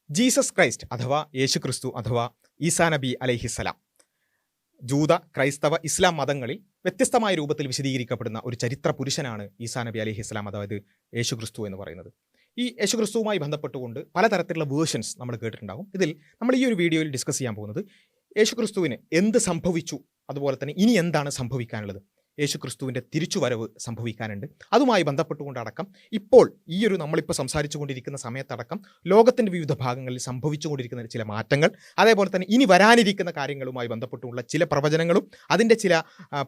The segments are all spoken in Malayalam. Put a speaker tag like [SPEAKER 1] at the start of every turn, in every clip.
[SPEAKER 1] ജീസസ് ക്രൈസ്റ്റ് അഥവാ യേശു ക്രിസ്തു അഥവാ ഈസാ നബി അലൈഹിസ്സലാം ജൂത, ക്രൈസ്തവ, ഇസ്ലാം മതങ്ങളിൽ വ്യത്യസ്തമായ രൂപത്തിൽ വിശദീകരിക്കപ്പെടുന്ന ഒരു ചരിത്ര പുരുഷനാണ് ഈസാ നബി അലൈഹിസ്സലാം, അതായത് യേശു ക്രിസ്തു എന്ന് പറയുന്നത്. ഈ യേശു ക്രിസ്തുവുമായി ബന്ധപ്പെട്ടുകൊണ്ട് പലതരത്തിലുള്ള വേർഷൻസ് നമ്മൾ കേട്ടിട്ടുണ്ടാകും. ഇതിൽ നമ്മൾ ഈ ഒരു വീഡിയോയിൽ ഡിസ്കസ് ചെയ്യാൻ പോകുന്നത് യേശു ക്രിസ്തുവിന് എന്ത് സംഭവിച്ചു, അതുപോലെ തന്നെ ഇനി എന്താണ് സംഭവിക്കാനുള്ളത്, യേശു ക്രിസ്തുവിൻ്റെ തിരിച്ചുവരവ് സംഭവിക്കാനുണ്ട്, അതുമായി ബന്ധപ്പെട്ടുകൊണ്ടടക്കം ഇപ്പോൾ നമ്മളിപ്പോൾ സംസാരിച്ചു കൊണ്ടിരിക്കുന്ന സമയത്തടക്കം ലോകത്തിൻ്റെ വിവിധ ഭാഗങ്ങളിൽ സംഭവിച്ചുകൊണ്ടിരിക്കുന്ന ചില മാറ്റങ്ങൾ, അതേപോലെ തന്നെ ഇനി വരാനിരിക്കുന്ന കാര്യങ്ങളുമായി ബന്ധപ്പെട്ടുള്ള ചില പ്രവചനങ്ങളും അതിൻ്റെ ചില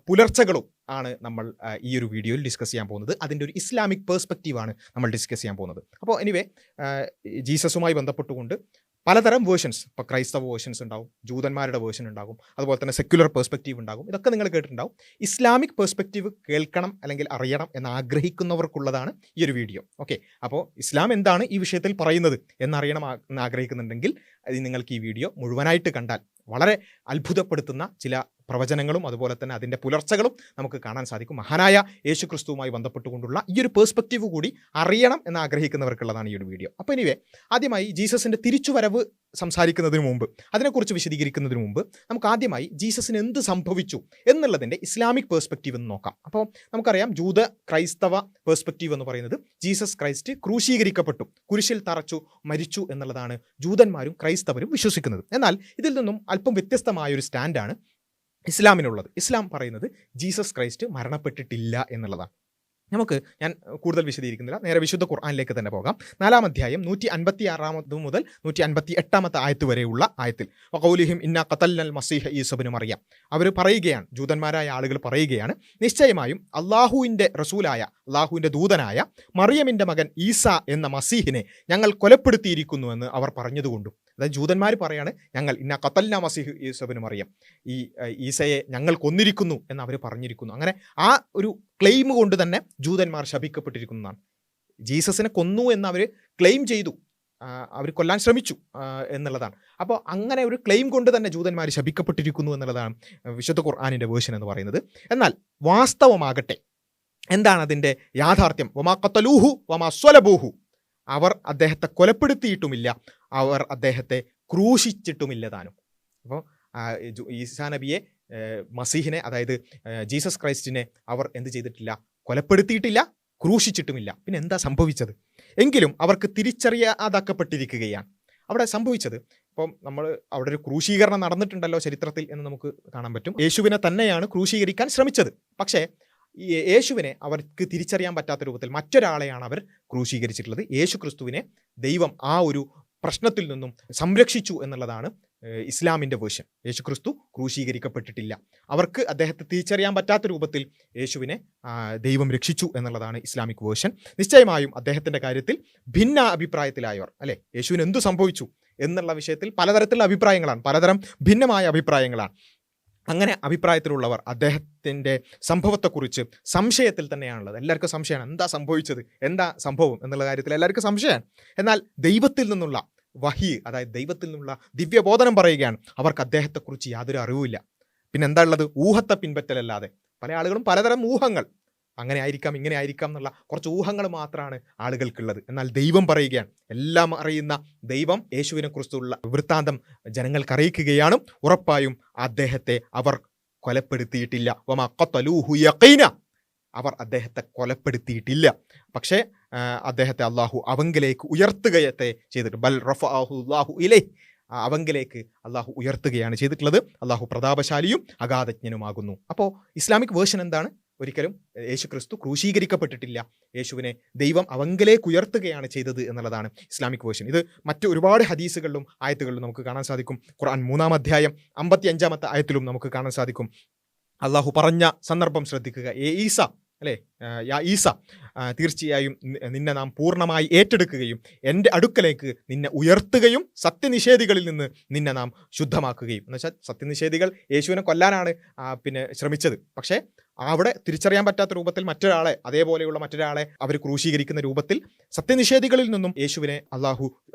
[SPEAKER 1] പുലർച്ചകളും ആണ് നമ്മൾ ഈ ഒരു വീഡിയോയിൽ ഡിസ്കസ് ചെയ്യാൻ പോകുന്നത്. അതിൻ്റെ ഒരു ഇസ്ലാമിക് പേഴ്സ്പെക്റ്റീവാണ് നമ്മൾ ഡിസ്കസ് ചെയ്യാൻ പോകുന്നത്. അപ്പോൾ എനിവേ, ജീസസുമായി ബന്ധപ്പെട്ടുകൊണ്ട് പലതരം വേർഷൻസ്, ഇപ്പോൾ ക്രൈസ്തവ വേർഷൻസ് ഉണ്ടാവും, ജൂതന്മാരുടെ വേർഷൻ ഉണ്ടാകും, അതുപോലെ തന്നെ സെക്യുലർ പേഴ്സ്പെക്റ്റീവ് ഉണ്ടാകും. ഇതൊക്കെ നിങ്ങൾ കേട്ടിട്ടുണ്ടാവും. ഇസ്ലാമിക് പേഴ്സ്പെക്റ്റീവ് കേൾക്കണം അല്ലെങ്കിൽ അറിയണം എന്ന് ആഗ്രഹിക്കുന്നവർക്കുള്ളതാണ് ഈ ഒരു വീഡിയോ. ഓക്കെ, അപ്പോൾ ഇസ്ലാം എന്താണ് ഈ വിഷയത്തിൽ പറയുന്നത് എന്നറിയണം എന്ന് ആഗ്രഹിക്കുന്നുണ്ടെങ്കിൽ നിങ്ങൾക്ക് ഈ വീഡിയോ മുഴുവനായിട്ട് കണ്ടാൽ വളരെ അത്ഭുതപ്പെടുത്തുന്ന ചില പ്രവചനങ്ങളും അതുപോലെ തന്നെ അതിൻ്റെ പുലർച്ചകളും നമുക്ക് കാണാൻ സാധിക്കും. മഹാനായ യേശു ക്രിസ്തുവുമായി ബന്ധപ്പെട്ടുകൊണ്ടുള്ള ഈ ഒരു പേഴ്സ്പെക്റ്റീവ് കൂടി അറിയണം എന്ന് ആഗ്രഹിക്കുന്നവർക്കുള്ളതാണ് ഈ ഒരു വീഡിയോ. അപ്പോൾ എനിവേ, ആദ്യമായി ജീസസിൻ്റെ തിരിച്ചുവരവ് സംസാരിക്കുന്നതിന് മുമ്പ്, അതിനെക്കുറിച്ച് വിശദീകരിക്കുന്നതിന് മുമ്പ് നമുക്ക് ആദ്യമായി ജീസസിന് എന്ത് സംഭവിച്ചു എന്നുള്ളതിൻ്റെ ഇസ്ലാമിക് പേഴ്സ്പെക്റ്റീവ് എന്ന് നോക്കാം. അപ്പോൾ നമുക്കറിയാം, ജൂത ക്രൈസ്തവ പേഴ്സ്പെക്റ്റീവ് എന്ന് പറയുന്നത് ജീസസ് ക്രൈസ്റ്റ് ക്രൂശീകരിക്കപ്പെട്ടു, കുരിശിൽ തറച്ചു, മരിച്ചു എന്നുള്ളതാണ് ജൂതന്മാരും ക്രൈസ്തവരും വിശ്വസിക്കുന്നത്. എന്നാൽ ഇതിൽ നിന്നും അല്പം വ്യത്യസ്തമായൊരു സ്റ്റാൻഡാണ് ഇസ്ലാമിനുള്ളത്. ഇസ്ലാം പറയുന്നത് ജീസസ് ക്രൈസ്റ്റ് മരണപ്പെട്ടിട്ടില്ല എന്നുള്ളതാണ്. ഞാൻ കൂടുതൽ വിശദീകരിക്കുന്നില്ല, നേരെ വിശുദ്ധ ഖുർആനിലേക്ക് തന്നെ പോകാം. 4-ാം അധ്യായം 156 മുതൽ 158 ആയത്ത് വരെയുള്ള ആയത്തിൽ വഖൗലിഹിം ഇന്നാ ഖതൽനൽ മസീഹ ഈസ ഇബ്നു മറിയം, അവർ പറയുകയാണ്, ജൂതന്മാരായ ആളുകൾ പറയുകയാണ്, നിശ്ചയമായും അള്ളാഹുവിൻ്റെ റസൂലായ, അള്ളാഹുവിൻ്റെ ദൂതനായ മറിയമിൻ്റെ മകൻ ഈസ എന്ന മസീഹിനെ ഞങ്ങൾ കൊലപ്പെടുത്തിയിരിക്കുന്നുവെന്ന് അവർ പറഞ്ഞതുകൊണ്ടും. അതായത് ജൂതന്മാർ പറയാണ്, ഞങ്ങൾ ഇന്ന ഖതൽന മസീഹ് ഈസ ഇബ്നു മറിയം, ഈ ഈസയെ ഞങ്ങൾ കൊന്നിരിക്കുന്നു എന്ന് അവർ പറഞ്ഞിരിക്കുന്നു. അങ്ങനെ ആ ഒരു ക്ലെയിം കൊണ്ട് തന്നെ ജൂതന്മാർ ശപിക്കപ്പെട്ടിരിക്കുന്നതാണ്. ജീസസിനെ കൊന്നു എന്ന് അവർ ക്ലെയിം ചെയ്തു, അവർ കൊല്ലാൻ ശ്രമിച്ചു എന്നുള്ളതാണ്. അപ്പോൾ അങ്ങനെ ഒരു ക്ലെയിം കൊണ്ട് തന്നെ ജൂതന്മാർ ശപിക്കപ്പെട്ടിരിക്കുന്നു എന്നുള്ളതാണ് വിശുദ്ധ ഖുർആനിൻ്റെ വേർഷൻ എന്ന് പറയുന്നത്. എന്നാൽ വാസ്തവമാകട്ടെ, എന്താണ് അതിൻ്റെ യാഥാർത്ഥ്യം? വമാ ഖതലൂഹു വമാ സ്വലബൂഹു, അവർ അദ്ദേഹത്തെ കൊലപ്പെടുത്തിയിട്ടുമില്ല, അവർ അദ്ദേഹത്തെ ക്രൂശിച്ചിട്ടുമില്ല താനും. അപ്പോൾ ഈസാ നബിയെ, മസീഹിനെ, അതായത് ജീസസ് ക്രൈസ്റ്റിനെ അവർ എന്ത് ചെയ്തിട്ടില്ല? കൊലപ്പെടുത്തിയിട്ടില്ല, ക്രൂശിച്ചിട്ടുമില്ല. പിന്നെ എന്താ സംഭവിച്ചത്? എങ്കിലും അവർക്ക് തിരിച്ചറിയാതാക്കപ്പെട്ടിരിക്കുകയാണ് അവിടെ സംഭവിച്ചത്. ഇപ്പം അവിടെ ഒരു ക്രൂശീകരണം നടന്നിട്ടുണ്ടല്ലോ ചരിത്രത്തിൽ എന്ന് നമുക്ക് കാണാൻ പറ്റും. യേശുവിനെ തന്നെയാണ് ക്രൂശീകരിക്കാൻ ശ്രമിച്ചത്. പക്ഷേ യേശുവിനെ അവർക്ക് തിരിച്ചറിയാൻ പറ്റാത്ത രൂപത്തിൽ മറ്റൊരാളെയാണ് അവർ ക്രൂശീകരിച്ചിട്ടുള്ളത്. യേശു ക്രിസ്തുവിനെ ദൈവം ആ ഒരു പ്രശ്നത്തിൽ നിന്നും സംരക്ഷിച്ചു എന്നുള്ളതാണ് ഇസ്ലാമിൻ്റെ വേർഷൻ. യേശു ക്രിസ്തു ക്രൂശീകരിക്കപ്പെട്ടിട്ടില്ല, അവർക്ക് അദ്ദേഹത്തെ തിരിച്ചറിയാൻ പറ്റാത്ത രൂപത്തിൽ യേശുവിനെ ദൈവം രക്ഷിച്ചു എന്നുള്ളതാണ് ഇസ്ലാമിക് വേർഷൻ. നിശ്ചയമായും അദ്ദേഹത്തിൻ്റെ കാര്യത്തിൽ ഭിന്ന അഭിപ്രായത്തിലായവർ, അല്ലെ, യേശുവിന് എന്തു സംഭവിച്ചു എന്നുള്ള വിഷയത്തിൽ പലതരത്തിലുള്ള അഭിപ്രായങ്ങളാണ്, പലതരം ഭിന്നമായ അഭിപ്രായങ്ങളാണ്. അങ്ങനെ അഭിപ്രായത്തിലുള്ളവർ അദ്ദേഹത്തിൻ്റെ സംഭവത്തെക്കുറിച്ച് സംശയത്തിൽ തന്നെയാണുള്ളത്. എല്ലാവർക്കും സംശയമാണ്, എന്താ സംഭവിച്ചത്, എന്താ സംഭവം എന്നുള്ള കാര്യത്തിൽ എല്ലാവർക്കും സംശയമാണ്. എന്നാൽ ദൈവത്തിൽ നിന്നുള്ള വഹി, അതായത് ദൈവത്തിൽ നിന്നുള്ള ദിവ്യബോധനം പറയുകയാണ്, അവർക്ക് അദ്ദേഹത്തെക്കുറിച്ച് യാതൊരു അറിവുമില്ല. പിന്നെ എന്താ ഉള്ളത്? ഊഹത്തെ പിൻപറ്റലല്ലാതെ. പല ആളുകളും പലതരം ഊഹങ്ങൾ, അങ്ങനെ ആയിരിക്കാം, ഇങ്ങനെ ആയിരിക്കാം എന്നുള്ള കുറച്ച് ഊഹങ്ങൾ മാത്രമാണ് ആളുകൾക്കുള്ളത്. എന്നാൽ ദൈവം പറയുകയാണ്, എല്ലാം അറിയുന്ന ദൈവം യേശുവിനെ കുറിച്ചുള്ള വൃത്താന്തം ജനങ്ങൾക്ക് അറിയിക്കുകയാണ്. ഉറപ്പായും അദ്ദേഹത്തെ അവർ കൊലപ്പെടുത്തിയിട്ടില്ല. വമാ ഖതലൂഹു യഖീന, അവർ അദ്ദേഹത്തെ കൊലപ്പെടുത്തിയിട്ടില്ല, പക്ഷേ അദ്ദേഹത്തെ അള്ളാഹു അവങ്കിലേക്ക് ഉയർത്തുകയത്തെ ചെയ്തിട്ട്, ബൽ റഫഅഹു അല്ലാഹു ഇലൈഹി, അവങ്കിലേക്ക് അള്ളാഹു ഉയർത്തുകയാണ് ചെയ്തിട്ടുള്ളത്. അള്ളാഹു പ്രതാപശാലിയും അഗാധജ്ഞനുമാകുന്നു. അപ്പോൾ ഇസ്ലാമിക് വേർഷൻ എന്താണ്? ഒരിക്കലും യേശു ക്രിസ്തു ക്രൂശീകരിക്കപ്പെട്ടിട്ടില്ല, യേശുവിനെ ദൈവം അവങ്കിലേക്ക് ഉയർത്തുകയാണ് ചെയ്തത് എന്നുള്ളതാണ് ഇസ്ലാമിക് വേർഷൻ. ഇത് മറ്റ് ഒരുപാട് ഹദീസുകളിലും ആയത്തുകളിലും നമുക്ക് കാണാൻ സാധിക്കും. ഖുർആൻ 3-ാം അധ്യായം 55-ാമത്തെ ആയത്തിലും നമുക്ക് കാണാൻ സാധിക്കും. അള്ളാഹു പറഞ്ഞ സന്ദർഭം ശ്രദ്ധിക്കുക. ഈസ, അല്ലേ, യാ ഈസ, തീർച്ചയായും നിന്നെ നാം പൂർണ്ണമായി ഏറ്റെടുക്കുകയും എൻ്റെ അടുക്കലേക്ക് നിന്നെ ഉയർത്തുകയും സത്യനിഷേധികളിൽ നിന്ന് നിന്നെ നാം ശുദ്ധമാക്കുകയും. എന്ന് വെച്ചാൽ സത്യനിഷേധികൾ യേശുവിനെ കൊല്ലാനാണ് ശ്രമിച്ചത്. പക്ഷേ അവിടെ തിരിച്ചറിയാൻ പറ്റാത്ത രൂപത്തിൽ മറ്റൊരാളെ, അതേപോലെയുള്ള മറ്റൊരാളെ അവർ ക്രൂശീകരിക്കുന്ന രൂപത്തിൽ സത്യനിഷേധികളിൽ നിന്നും യേശുവിനെ അള്ളാഹു,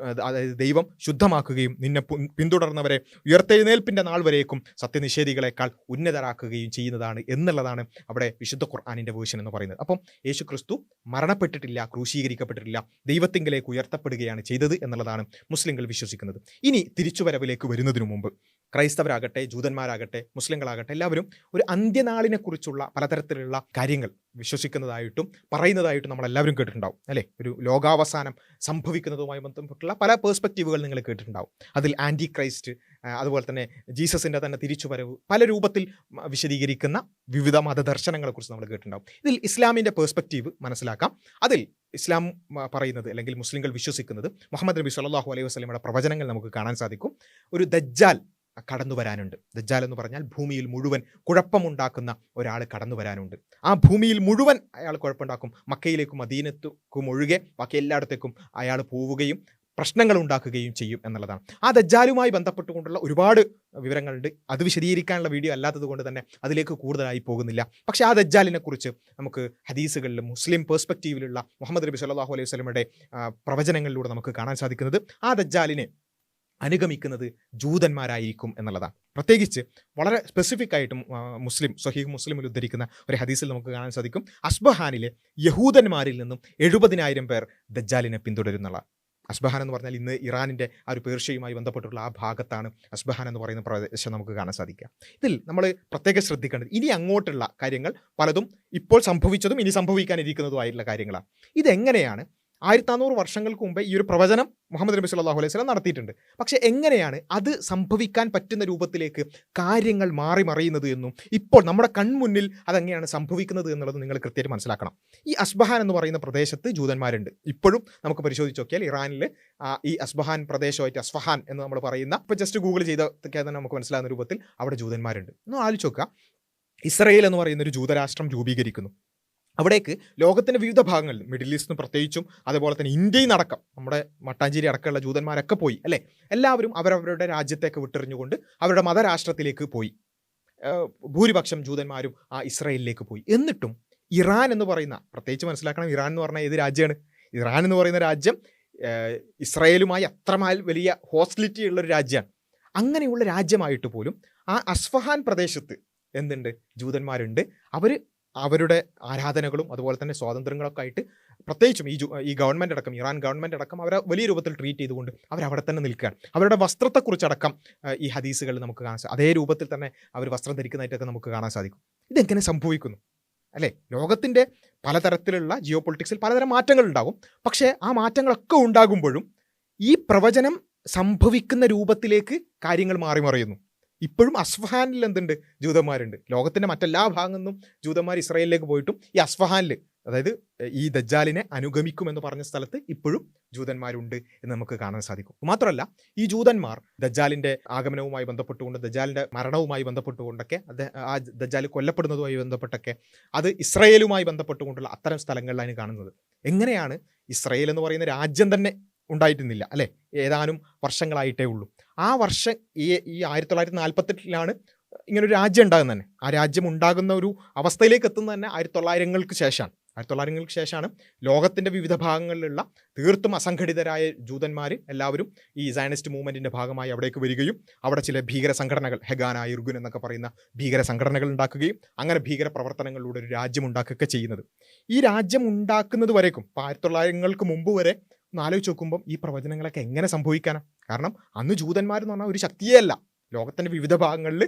[SPEAKER 1] അതായത് ദൈവം ശുദ്ധമാക്കുകയും നിന്നെ പിന്തുടർന്നവരെ ഉയർത്തെഴുന്നേൽപ്പിന്റെ നാൾ വരേക്കും സത്യനിഷേധികളെക്കാൾ ഉന്നതരാക്കുകയും ചെയ്യുന്നതാണ് എന്നുള്ളതാണ് അവിടെ വിശുദ്ധ ഖുർആനിന്റെ വേർഷൻ എന്ന് പറയുന്നത്. അപ്പം യേശു ക്രിസ്തു മരണപ്പെട്ടിട്ടില്ല, ക്രൂശീകരിക്കപ്പെട്ടിട്ടില്ല, ദൈവത്തിങ്കിലേക്ക് ഉയർത്തപ്പെടുകയാണ് ചെയ്തത് എന്നുള്ളതാണ് മുസ്ലിങ്ങൾ വിശ്വസിക്കുന്നത്. ഇനി തിരിച്ചുവരവിലേക്ക് വരുന്നതിനു മുമ്പ് ക്രൈസ്തവരാകട്ടെ, ജൂതന്മാരാകട്ടെ, മുസ്ലിങ്ങളാകട്ടെ, എല്ലാവരും ഒരു അന്ത്യനാളിനെ കുറിച്ചുള്ള പലതരത്തിലുള്ള കാര്യങ്ങൾ വിശ്വസിക്കുന്നതായിട്ടും പറയുന്നതായിട്ടും നമ്മളെല്ലാവരും കേട്ടിട്ടുണ്ടാവും അല്ലേ. ഒരു ലോകാവസാനം സംഭവിക്കുന്നതുമായി ബന്ധപ്പെട്ടുള്ള പല പേഴ്സ്പെക്റ്റീവുകൾ നിങ്ങൾ കേട്ടിട്ടുണ്ടാവും. അതിൽ ആൻറ്റി ക്രൈസ്റ്റ്, അതുപോലെ തന്നെ ജീസസിൻ്റെ തന്നെ തിരിച്ചുവരവ്, പല രൂപത്തിൽ വിശദീകരിക്കുന്ന വിവിധ മതദർശനങ്ങളെക്കുറിച്ച് നമ്മൾ കേട്ടിട്ടുണ്ടാവും. ഇതിൽ ഇസ്ലാമിൻ്റെ പേഴ്സ്പെക്റ്റീവ് മനസ്സിലാക്കാം. അതിൽ ഇസ്ലാം പറയുന്നത്, അല്ലെങ്കിൽ മുസ്ലിങ്ങൾ വിശ്വസിക്കുന്നത്, മുഹമ്മദ് നബി സല്ലല്ലാഹു അലൈഹി വസല്ലമയുടെ പ്രവചനങ്ങൾ നമുക്ക് കാണാൻ സാധിക്കും. ഒരു ദജ്ജാൽ കടന്നു വരാനുണ്ട്. ദജ്ജാൽ എന്ന് പറഞ്ഞാൽ ഭൂമിയിൽ മുഴുവൻ കുഴപ്പമുണ്ടാക്കുന്ന ഒരാൾ കടന്നു വരാനുണ്ട്. ആ ഭൂമിയിൽ മുഴുവൻ അയാൾ കുഴപ്പമുണ്ടാക്കും. മക്കയിലേക്കും മദീനത്തേക്കും ഒഴികെ ബാക്കി എല്ലായിടത്തേക്കും അയാൾ പോവുകയും പ്രശ്നങ്ങൾ ഉണ്ടാക്കുകയും ചെയ്യും എന്നുള്ളതാണ്. ആ ദജ്ജാലുമായി ബന്ധപ്പെട്ടുകൊണ്ടുള്ള ഒരുപാട് വിവരങ്ങളുണ്ട്. അത് വിശദീകരിക്കാനുള്ള വീഡിയോ അല്ലാത്തത് കൊണ്ട് തന്നെ അതിലേക്ക് കൂടുതലായി പോകുന്നില്ല. പക്ഷേ ആ ദജ്ജാലിനെ കുറിച്ച് നമുക്ക് ഹദീസുകളിലും മുസ്ലിം പേഴ്സ്പെക്റ്റീവിലുള്ള മുഹമ്മദ് നബി സല്ലല്ലാഹു അലൈഹി വസല്ലമയുടെ പ്രവചനങ്ങളിലൂടെ നമുക്ക് കാണാൻ സാധിക്കുന്നത് ആ ദജ്ജാലിനെ അനുഗമിക്കുന്നത് ജൂതന്മാരായിരിക്കും എന്നുള്ളതാണ്. പ്രത്യേകിച്ച് വളരെ സ്പെസിഫിക് ആയിട്ടും സ്വഹീഹ് മുസ്ലിമിൽ ഉദ്ധരിക്കുന്ന ഒരു ഹദീസിൽ നമുക്ക് കാണാൻ സാധിക്കും, അസ്ബഹാനിലെ യഹൂദന്മാരിൽ നിന്നും 70,000 പേർ ദജ്ജാലിനെ പിന്തുടരുന്നുള്ള. അസ്ബഹാൻ എന്ന് പറഞ്ഞാൽ ഇന്ന് ഇറാനിൻ്റെ ആ ഒരു പേർഷ്യയുമായി ബന്ധപ്പെട്ടുള്ള ആ ഭാഗത്താണ് അസ്ബഹാൻ എന്ന് പറയുന്ന പ്രദേശം നമുക്ക് കാണാൻ സാധിക്കുക. ഇതിൽ നമ്മൾ പ്രത്യേകം ശ്രദ്ധിക്കേണ്ടത് ഇനി അങ്ങോട്ടുള്ള കാര്യങ്ങൾ പലതും ഇപ്പോൾ സംഭവിച്ചതും ഇനി സംഭവിക്കാനിരിക്കുന്നതുമായിട്ടുള്ള കാര്യങ്ങളാണ്. ഇതെങ്ങനെയാണ് 1400 വർഷങ്ങൾക്ക് മുമ്പേ ഈ ഒരു പ്രവചനം മുഹമ്മദ് നബി സല്ലല്ലാഹു അലൈഹി വസല്ലം നടത്തിയിട്ടുണ്ട്. പക്ഷേ എങ്ങനെയാണ് അത് സംഭവിക്കാൻ പറ്റുന്ന രൂപത്തിലേക്ക് കാര്യങ്ങൾ മാറി മറിയുന്നത് എന്നും ഇപ്പോൾ നമ്മുടെ കൺമുന്നിൽ അതെങ്ങനെയാണ് സംഭവിക്കുന്നത് എന്നുള്ളത് നിങ്ങൾ കൃത്യമായിട്ട് മനസ്സിലാക്കണം. ഈ അസ്ബഹാൻ എന്ന് പറയുന്ന പ്രദേശത്ത് ജൂതന്മാരുണ്ട്. ഇപ്പോഴും നമുക്ക് പരിശോധിച്ച് നോക്കിയാൽ ഇറാനിൽ ഈ അസ്ബഹാൻ പ്രദേശമായിട്ട് അസ്ഫഹാൻ എന്ന് നമ്മൾ പറയുന്ന, ഇപ്പോൾ ജസ്റ്റ് ഗൂഗിൾ ചെയ്തൊക്കെ തന്നെ നമുക്ക് മനസ്സിലാകുന്ന രൂപത്തിൽ അവിടെ ജൂതന്മാരുണ്ട്. ഒന്ന് ആലോചിച്ച് നോക്കുക, ഇസ്രയേൽ എന്ന് പറയുന്ന ഒരു ജൂതരാഷ്ട്രം രൂപീകരിക്കുന്നു. അവിടേക്ക് ലോകത്തിൻ്റെ വിവിധ ഭാഗങ്ങളിൽ, മിഡിൽ ഈസ്റ്റിന് പ്രത്യേകിച്ചും, അതുപോലെ തന്നെ ഇന്ത്യയിൽ നടക്കം നമ്മുടെ മട്ടാഞ്ചേരി അടക്കമുള്ള ജൂതന്മാരൊക്കെ പോയി അല്ലേ. എല്ലാവരും അവരവരുടെ രാജ്യത്തേക്ക് വിട്ടെറിഞ്ഞുകൊണ്ട് അവരുടെ മതരാഷ്ട്രത്തിലേക്ക് പോയി. ഭൂരിപക്ഷം ജൂതന്മാരും ആ ഇസ്രായേലിലേക്ക് പോയി. എന്നിട്ടും ഇറാൻ എന്ന് പറയുന്ന, പ്രത്യേകിച്ച് മനസ്സിലാക്കണം, ഇറാൻ എന്ന് പറഞ്ഞാൽ ഏത് രാജ്യമാണ്? ഇറാൻ എന്ന് പറയുന്ന രാജ്യം ഇസ്രായേലുമായി അത്രമാൽ വലിയ ഹോസ്റ്റിലിറ്റി ഉള്ളൊരു രാജ്യമാണ്. അങ്ങനെയുള്ള രാജ്യമായിട്ട് പോലും ആ അസ്ഫഹാൻ പ്രദേശത്ത് എന്തുണ്ട്? ജൂതന്മാരുണ്ട്. അവരുടെ ആരാധനകളും അതുപോലെ തന്നെ സ്വാതന്ത്ര്യങ്ങളൊക്കെ ആയിട്ട്, പ്രത്യേകിച്ചും ഈ ഗവൺമെൻറ് അടക്കം, ഇറാൻ ഗവൺമെൻറ് അടക്കം അവരെ വലിയ രൂപത്തിൽ ട്രീറ്റ് ചെയ്തുകൊണ്ട് അവരവിടെ തന്നെ നിൽക്കുകയാണ്. അവരുടെ വസ്ത്രത്തെക്കുറിച്ചടക്കം ഈ ഹദീസുകളിൽ നമുക്ക് കാണാൻ സാധിക്കും. അതേ രൂപത്തിൽ തന്നെ അവർ വസ്ത്രം ധരിക്കുന്നതായിട്ടൊക്കെ നമുക്ക് കാണാൻ സാധിക്കും. ഇതെങ്ങനെ സംഭവിക്കുന്നു അല്ലേ? ലോകത്തിൻ്റെ പലതരത്തിലുള്ള ജിയോ പൊളിറ്റിക്സിൽ പലതരം മാറ്റങ്ങൾ ഉണ്ടാകും. പക്ഷേ ആ മാറ്റങ്ങളൊക്കെ ഉണ്ടാകുമ്പോഴും ഈ പ്രവചനം സംഭവിക്കുന്ന രൂപത്തിലേക്ക് കാര്യങ്ങൾ മാറി മറിയുന്നു. ഇപ്പോഴും അസ്ഫഹാനിൽ എന്തുണ്ട്? ജൂതന്മാരുണ്ട്. ലോകത്തിൻ്റെ മറ്റെല്ലാ ഭാഗത്തു നിന്നും ജൂതന്മാർ ഇസ്രായേലിലേക്ക് പോയിട്ടും ഈ അസ്ഫഹാനിൽ, അതായത് ഈ ദജ്ജാലിനെ അനുഗമിക്കുമെന്ന് പറഞ്ഞ സ്ഥലത്ത് ഇപ്പോഴും ജൂതന്മാരുണ്ട് എന്ന് നമുക്ക് കാണാൻ സാധിക്കും. മാത്രമല്ല, ഈ ജൂതന്മാർ ദജ്ജാലിൻ്റെ ആഗമനവുമായി ബന്ധപ്പെട്ടുകൊണ്ട്, ദജ്ജാലിൻ്റെ മരണവുമായി ബന്ധപ്പെട്ടുകൊണ്ടൊക്കെ, ആ ദജ്ജാൽ കൊല്ലപ്പെടുന്നതുമായി ബന്ധപ്പെട്ടൊക്കെ അത് ഇസ്രായേലുമായി ബന്ധപ്പെട്ടുകൊണ്ടുള്ള അത്തരം സ്ഥലങ്ങളിലാണ് കാണുന്നത്. എങ്ങനെയാണ്? ഇസ്രായേൽ എന്ന് പറയുന്ന രാജ്യം തന്നെ ഉണ്ടായിരുന്നില്ല അല്ലേ, ഏതാനും വർഷങ്ങളായിട്ടേ ഉള്ളൂ. ആ വർഷം ഈ 1948 ഇങ്ങനൊരു രാജ്യം ഉണ്ടാകുന്നത് തന്നെ. ആ രാജ്യം ഉണ്ടാകുന്ന ഒരു അവസ്ഥയിലേക്ക് എത്തുന്നത് തന്നെ 1900-ങ്ങൾക്ക് ശേഷമാണ്. 1900-ങ്ങൾക്ക് ശേഷമാണ് ലോകത്തിൻ്റെ വിവിധ ഭാഗങ്ങളിലുള്ള തീർത്തും അസംഘടിതരായ ജൂതന്മാർ എല്ലാവരും ഈ സയനിസ്റ്റ് മൂവ്മെൻറ്റിൻ്റെ ഭാഗമായി അവിടേക്ക് വരികയും അവിടെ ചില ഭീകര സംഘടനകൾ, ഹെഗാന, ഇർഗുൻ എന്നൊക്കെ പറയുന്ന ഭീകര സംഘടനകൾ ഉണ്ടാക്കുകയും അങ്ങനെ ഭീകര പ്രവർത്തനങ്ങളിലൂടെ ഒരു രാജ്യം ഉണ്ടാക്കുകയൊക്കെ ചെയ്യുന്നത്. ഈ രാജ്യം ഉണ്ടാക്കുന്നത് വരേക്കും, 1900-ങ്ങൾക്ക് മുമ്പ് വരെ ഒന്ന് ആലോചിച്ച് നോക്കുമ്പം ഈ പ്രവചനങ്ങളൊക്കെ എങ്ങനെ സംഭവിക്കാനാണ്? കാരണം അന്ന് ജൂതന്മാരെന്ന് പറഞ്ഞാൽ ഒരു ശക്തിയേ അല്ല. ലോകത്തിൻ്റെ വിവിധ ഭാഗങ്ങളിൽ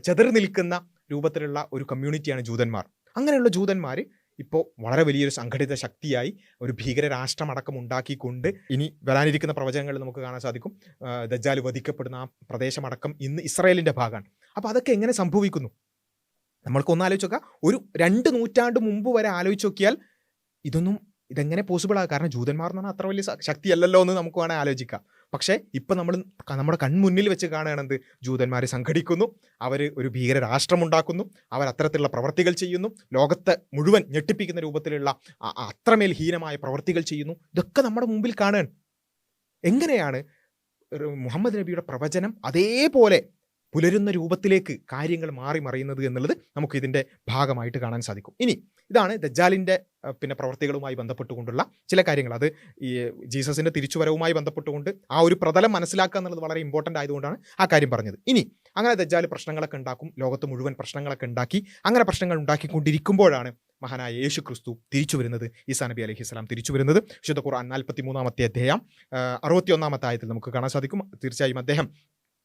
[SPEAKER 1] ചെതറി നിൽക്കുന്ന രൂപത്തിലുള്ള ഒരു കമ്മ്യൂണിറ്റിയാണ് ജൂതന്മാർ. അങ്ങനെയുള്ള ജൂതന്മാർ ഇപ്പോൾ വളരെ വലിയൊരു സംഘടിത ശക്തിയായി ഒരു ഭീകര രാഷ്ട്രമടക്കം ഉണ്ടാക്കിക്കൊണ്ട് ഇനി വരാനിരിക്കുന്ന പ്രവചനങ്ങളിൽ നമുക്ക് കാണാൻ സാധിക്കും ദജ്ജാൽ വധിക്കപ്പെടുന്ന ആ പ്രദേശമടക്കം ഇന്ന് ഇസ്രായേലിൻ്റെ ഭാഗമാണ്. അപ്പോൾ അതൊക്കെ എങ്ങനെ സംഭവിക്കുന്നു? നമ്മൾക്കൊന്ന് ആലോചിച്ച് നോക്കാം. ഒരു 2 നൂറ്റാണ്ട് മുമ്പ് വരെ ആലോചിച്ച് നോക്കിയാൽ ഇതെങ്ങനെ പോസിബിളാണ്? കാരണം ജൂതന്മാർ എന്ന് പറഞ്ഞാൽ അത്ര വലിയ ശക്തിയല്ലല്ലോ എന്ന് നമുക്ക് വേണേൽ ആലോചിക്കാം. പക്ഷേ ഇപ്പം നമ്മൾ നമ്മുടെ കൺമുന്നിൽ വെച്ച് കാണുകയാണെന്ത്? ജൂതന്മാർ സംഘടിക്കുന്നു, അവർ ഒരു ഭീകര രാഷ്ട്രമുണ്ടാക്കുന്നു, അവർ അത്തരത്തിലുള്ള പ്രവർത്തികൾ ചെയ്യുന്നു, ലോകത്തെ മുഴുവൻ ഞെട്ടിപ്പിക്കുന്ന രൂപത്തിലുള്ള അത്രമേൽ ഹീനമായ പ്രവർത്തികൾ ചെയ്യുന്നു. ഇതൊക്കെ നമ്മുടെ മുമ്പിൽ കാണുകയാണ്. എങ്ങനെയാണ് മുഹമ്മദ് നബിയുടെ പ്രവചനം അതേപോലെ പുലരുന്ന രൂപത്തിലേക്ക് കാര്യങ്ങൾ മാറി മറിയുന്നത് എന്നുള്ളത് നമുക്ക് ഇതിൻ്റെ ഭാഗമായിട്ട് കാണാൻ സാധിക്കും. ഇനി ഇതാണ് ദജ്ജാലിൻ്റെ പ്രവർത്തികളുമായി ബന്ധപ്പെട്ടുകൊണ്ടുള്ള ചില കാര്യങ്ങൾ. അത് ഈ ജീസസിൻ്റെ തിരിച്ചുവരവുമായി ബന്ധപ്പെട്ടുകൊണ്ട് ആ ഒരു പ്രതലം മനസ്സിലാക്കുക എന്നുള്ളത് വളരെ ഇമ്പോർട്ടൻ്റ് ആയതുകൊണ്ടാണ് ആ കാര്യം പറഞ്ഞത്. ഇനി അങ്ങനെ ദജ്ജാൽ പ്രശ്നങ്ങളൊക്കെ ഉണ്ടാക്കും, ലോകത്ത് മുഴുവൻ പ്രശ്നങ്ങളൊക്കെ ഉണ്ടാക്കി, അങ്ങനെ പ്രശ്നങ്ങൾ ഉണ്ടാക്കിക്കൊണ്ടിരിക്കുമ്പോഴാണ് മഹാനായ യേശു ക്രിസ്തു തിരിച്ചു വരുന്നത്, ഈസാ നബി അലൈഹിസ്സലാം തിരിച്ചു വരുന്നത്. വിശുദ്ധ ഖുർആൻ 43-ാമത്തെ അധ്യായം 61-ാമത്തെ ആയത്തിൽ നമുക്ക് കാണാൻ സാധിക്കും. തീർച്ചയായും അദ്ദേഹം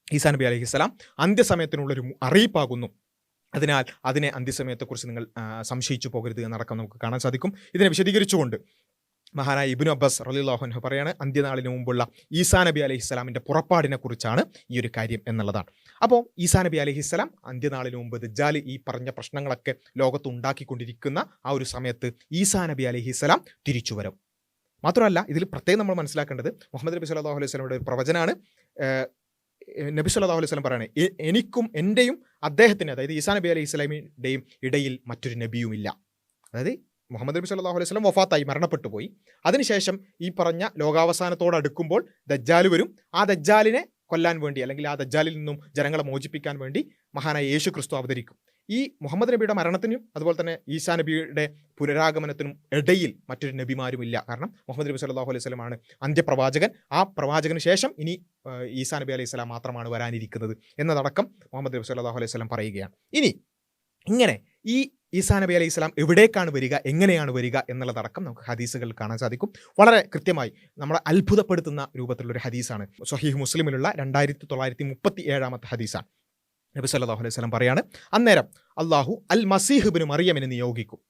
[SPEAKER 1] ഈസാ നബി അലൈഹിസ്സലാം അന്ത്യസമയത്തിനുള്ളൊരു അറിയിപ്പാകുന്നു. അതിനാൽ അതിനെ അന്ത്യസമയത്തെക്കുറിച്ച് നിങ്ങൾ സംശയിച്ചു പോകരുത് എന്നടക്കം നമുക്ക് കാണാൻ സാധിക്കും. ഇതിനെ വിശദീകരിച്ചുകൊണ്ട് മഹാനായ ഇബ്നു അബ്ബാസ് റളിയല്ലാഹു അൻഹു പറയാണ്, അന്ത്യനാളിന് മുമ്പുള്ള ഈസാ നബി അലൈഹിസ്സലാമിൻ്റെ പുറപ്പാടിനെ കുറിച്ചാണ് ഈ ഒരു കാര്യം എന്നുള്ളതാണ്. അപ്പോൾ ഈസാ നബി അലൈഹിസ്സലാം അന്ത്യനാളിന് മുമ്പ് ദജ്ജാൽ ഈ പറഞ്ഞ പ്രശ്നങ്ങളൊക്കെ ലോകത്ത് ഉണ്ടാക്കിക്കൊണ്ടിരിക്കുന്ന ആ ഒരു സമയത്ത് ഈസാ നബി അലൈഹിസ്സലാം തിരിച്ചു വരും. മാത്രമല്ല ഇതിൽ പ്രത്യേകം നമ്മൾ മനസ്സിലാക്കേണ്ടത് മുഹമ്മദ് നബി സല്ലല്ലാഹു അലൈഹി വസല്ലമയുടെ ഒരു പ്രവചനാണ്. നബി സല്ലല്ലാഹു അലൈഹി വസല്ലം പറയുന്നത്, എനിക്കും എൻ്റെയും അദ്ദേഹത്തിന്, അതായത് ഈസാ നബി അലൈഹി സ്വലാമിൻ്റെയും ഇടയിൽ മറ്റൊരു നബിയുമില്ല. അതായത് മുഹമ്മദ് നബി സല്ലല്ലാഹു അലൈഹി വസല്ലം വഫാത്തായി, മരണപ്പെട്ടു പോയി. അതിനുശേഷം ഈ പറഞ്ഞ ലോകാവസാനത്തോടടുക്കുമ്പോൾ ദജ്ജാൽ വരും. ആ ദജ്ജാലിനെ കൊല്ലാൻ വേണ്ടി, അല്ലെങ്കിൽ ആ ദജ്ജാലിൽ നിന്നും ജനങ്ങളെ മോചിപ്പിക്കാൻ വേണ്ടി മഹാനായ യേശു ക്രിസ്തു അവതരിക്കും. ഈ മുഹമ്മദ് നബിയുടെ മരണത്തിനും അതുപോലെ തന്നെ ഈസാ നബിയുടെ പുനരാഗമനത്തിനും ഇടയിൽ മറ്റൊരു നബിമാരുമില്ല. കാരണം മുഹമ്മദ് നബി സല്ലല്ലാഹു അലൈഹി വസല്ലമാണ് അന്ത്യപ്രവാചകൻ. ആ പ്രവാചകന് ശേഷം ഇനി ഈസാ നബി അലൈഹി സ്വലാം മാത്രമാണ് വരാനിരിക്കുന്നത് എന്നതടക്കം മുഹമ്മദ് നബി സല്ലല്ലാഹു അലൈഹി വസല്ലം പറയുകയാണ്. ഇനി ഇങ്ങനെ ഈ ഈസാ നബി അലൈഹി സ്വലാം എവിടേക്കാണ് വരിക, എങ്ങനെയാണ് വരിക എന്നുള്ളതടക്കം നമുക്ക് ഹദീസുകളിൽ കാണാൻ സാധിക്കും. വളരെ കൃത്യമായി നമ്മളെ അത്ഭുതപ്പെടുത്തുന്ന രൂപത്തിലുള്ളൊരു ഹദീസാണ്. സ്വഹീഹ് മുസ്ലിമിലുള്ള 2937-ാമത്തെ ഹദീസാണ്. നബി സല്ലല്ലാഹു അലൈഹി വസല്ലം പറയാണ്, അന്നേരം അള്ളാഹു അൽ മസീഹ് ഇബ്നു മറിയമിനെ നിയോഗിക്കും.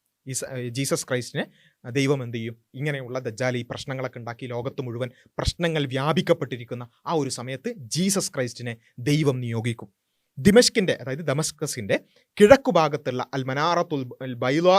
[SPEAKER 1] ജീസസ് ക്രൈസ്റ്റിനെ ദൈവം എന്ത് ചെയ്യും? ഇങ്ങനെയുള്ള ദജ്ജാൽ ഈ പ്രശ്നങ്ങളൊക്കെ ഉണ്ടാക്കി ലോകത്ത് മുഴുവൻ പ്രശ്നങ്ങൾ വ്യാപിക്കപ്പെട്ടിരിക്കുന്ന ആ ഒരു സമയത്ത് ജീസസ് ക്രൈസ്റ്റിനെ ദൈവം നിയോഗിക്കും. ദിമഷ്കിൻ്റെ, അതായത് ദമസ്കസിൻ്റെ കിഴക്കുഭാഗത്തുള്ള അൽ മനാറത്തുൽ ബൈളാ,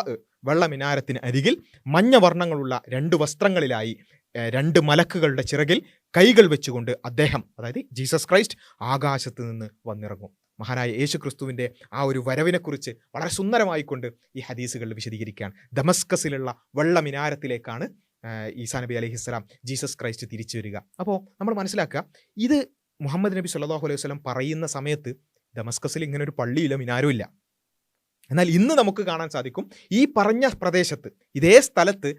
[SPEAKER 1] വെള്ള മിനാരത്തിന് അരികിൽ മഞ്ഞ വർണ്ണങ്ങളുള്ള 2 വസ്ത്രങ്ങളിലായി 2 മലക്കുകളുടെ ചിറകിൽ കൈകൾ വെച്ചുകൊണ്ട് അദ്ദേഹം, അതായത് ജീസസ് ക്രൈസ്റ്റ്, ആകാശത്ത് നിന്ന് വന്നിറങ്ങും. മഹാനായ യേശു ക്രിസ്തുവിൻ്റെ ആ ഒരു വരവിനെക്കുറിച്ച് വളരെ സുന്ദരമായിക്കൊണ്ട് ഈ ഹദീസുകളിൽ വിശദീകരിക്കുകയാണ്. ദമസ്കസിലുള്ള വെള്ള മിനാരത്തിലേക്കാണ് ഈസാ നബി അലൈഹിസ്സലാം, ജീസസ് ക്രൈസ്റ്റ് തിരിച്ചു വരിക. അപ്പോൾ നമ്മൾ മനസ്സിലാക്കുക, ഇത് മുഹമ്മദ് നബി സല്ലല്ലാഹു അലൈഹി വസല്ലം പറയുന്ന സമയത്ത് ദമസ്കസിൽ ഇങ്ങനെ ഒരു പള്ളിയില്ല, മിനാരവും ഇല്ല. എന്നാൽ ഇന്ന് നമുക്ക് കാണാൻ സാധിക്കും, ഈ പറഞ്ഞ പ്രദേശത്ത്, ഇതേ സ്ഥലത്ത്